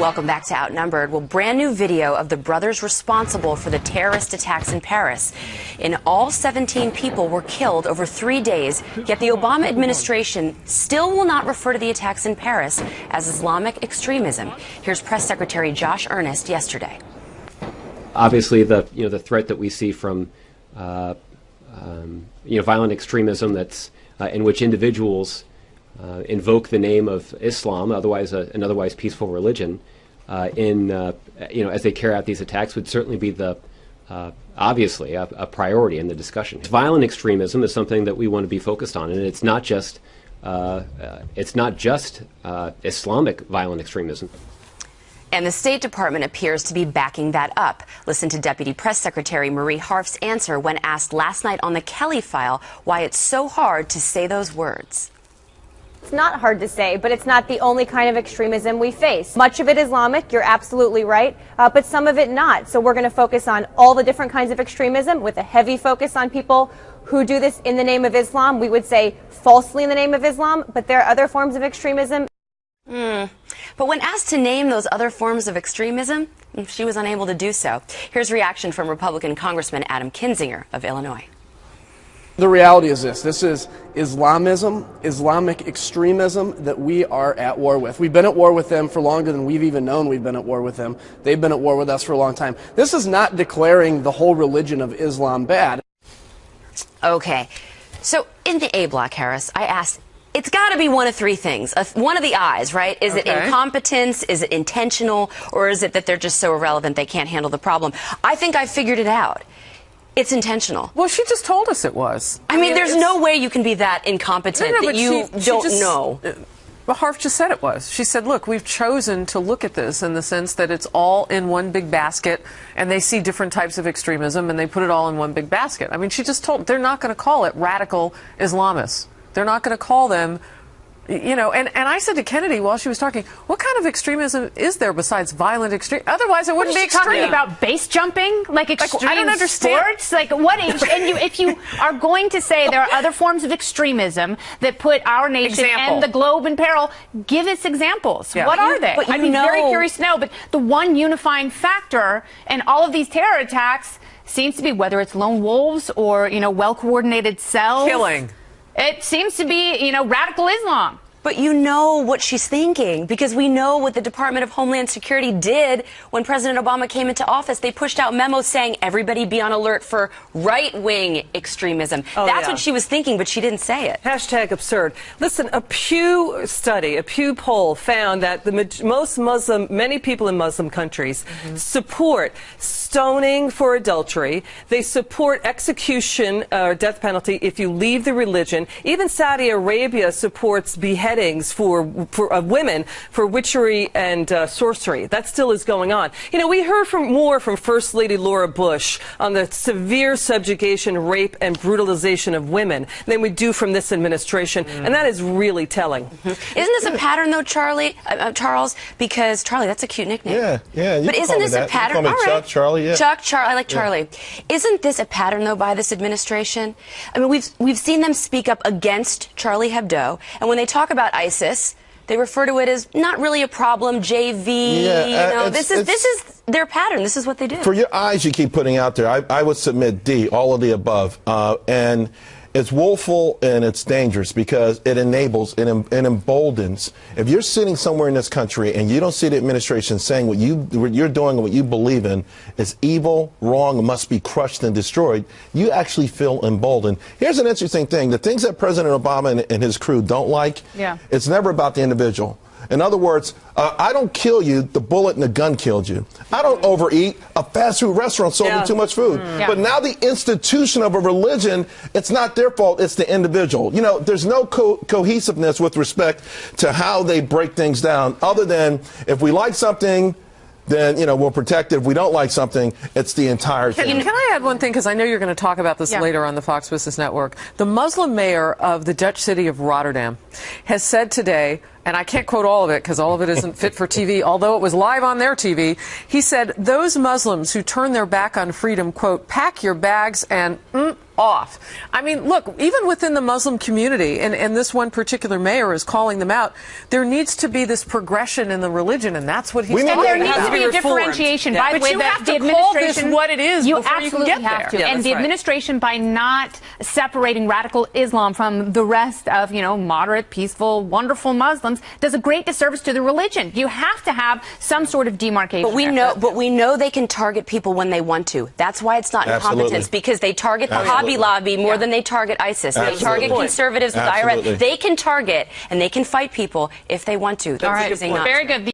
Welcome back to Outnumbered. Well, brand new video of the brothers responsible for the terrorist attacks in Paris. In all, 17 people were killed over 3 days, yet the Obama administration still will not refer to the attacks in Paris as Islamic extremism. Here's Press Secretary Josh Earnest yesterday. Obviously, the threat that we see from violent extremism that's in which individuals invoke the name of Islam, otherwise an otherwise peaceful religion, as they carry out these attacks, would certainly be obviously a priority in the discussion. Violent extremism is something that we want to be focused on, and it's not just Islamic violent extremism. And the State Department appears to be backing that up. Listen to Deputy Press Secretary Marie Harf's answer when asked last night on the Kelly file why it's so hard to say those words. It's not hard to say, but it's not the only kind of extremism we face. Much of it Islamic, you're absolutely right, but some of it not. So we're going to focus on all the different kinds of extremism with a heavy focus on people who do this in the name of Islam. We would say falsely in the name of Islam, but there are other forms of extremism. But when asked to name those other forms of extremism, she was unable to do so. Here's reaction from Republican Congressman Adam Kinzinger of Illinois. The reality is this is Islamism, Islamic extremism that we are at war with. We've been at war with them for longer than we've even known we've been at war with them. They've been at war with us for a long time. This is not declaring the whole religion of Islam bad. Okay, so in the A block, Harris, I asked, it's got to be one of three things. One of the I's, right? Is it incompetence? Is it intentional? Or is it that they're just so irrelevant they can't handle the problem? I think I figured it out. It's intentional. Well, she just told us it was. I mean, there's no way you can be that incompetent that you don't know. Well, Harf just said it was. She said, look, we've chosen to look at this in the sense that it's all in one big basket, and they see different types of extremism, and they put it all in one big basket. I mean, she just told, they're not going to call it radical Islamists. They're not going to call them, and I said to Kennedy while she was talking, what kind of extremism is there besides violent extreme? Otherwise, it wouldn't be extreme. Talking about base jumping, like extreme I don't understand. Sports, like what? If you are going to say there are other forms of extremism that put our nation and the globe in peril, give us examples. Yeah. What are they? I'd be very curious to know. But the one unifying factor in all of these terror attacks seems to be whether it's lone wolves or well-coordinated cells. Killing. It seems to be, radical Islam. But you know what she's thinking, because we know what the Department of Homeland Security did when President Obama came into office. They pushed out memos saying everybody be on alert for right-wing extremism. That's what she was thinking, but she didn't say it. Hashtag absurd. Listen, a Pew study, a Pew poll found that many people in Muslim countries support stoning for adultery. They support execution or death penalty if you leave the religion. Even Saudi Arabia supports beheadings for women for witchery and sorcery. That still is going on. We heard more from First Lady Laura Bush on the severe subjugation, rape, and brutalization of women than we do from this administration, and that is really telling. Isn't this a pattern, though, Charles? Because Charlie, that's a cute nickname. Yeah. But isn't this a pattern? All right. Chuck, Charlie. Yeah. Chuck, I like Charlie. Isn't this a pattern, though, by this administration? I mean, we've seen them speak up against Charlie Hebdo, and when they talk about ISIS, they refer to it as not really a problem, JV. Yeah, this is their pattern. This is what they do. For your eyes you keep putting out there, I would submit D, all of the above. And it's woeful and it's dangerous because it enables and emboldens. If you're sitting somewhere in this country and you don't see the administration saying what you're doing and what you believe in is evil, wrong, and must be crushed and destroyed, you actually feel emboldened. Here's an interesting thing. The things that President Obama and his crew don't like, it's never about the individual. In other words, I don't kill you, the bullet and the gun killed you. I don't overeat, a fast food restaurant sold me too much food. But now the institution of a religion, it's not their fault, it's the individual. There's no cohesiveness with respect to how they break things down, other than if we like something, then, we'll protect it. If we don't like something, it's the entire thing. Can I add one thing? Because I know you're going to talk about this later on the Fox Business Network. The Muslim mayor of the Dutch city of Rotterdam has said today and I can't quote all of it because all of it isn't fit for TV, although it was live on their TV. He said, those Muslims who turn their back on freedom, quote, pack your bags and off. I mean, look, even within the Muslim community, and this one particular mayor is calling them out, there needs to be this progression in the religion, and that's what he's talking about. And there needs to be a differentiation. By the way, that the administration, call this administration, what it is you before absolutely you can get have there. to. And the administration, by not separating radical Islam from the rest of, moderate, peaceful, wonderful Muslims, does a great disservice to the religion. You have to have some sort of demarcation. But we know they can target people when they want to. That's why it's not incompetence, because they target the Hobby Lobby more than they target ISIS. They target conservatives with IRS. They can target and they can fight people if they want to. All right. Very good.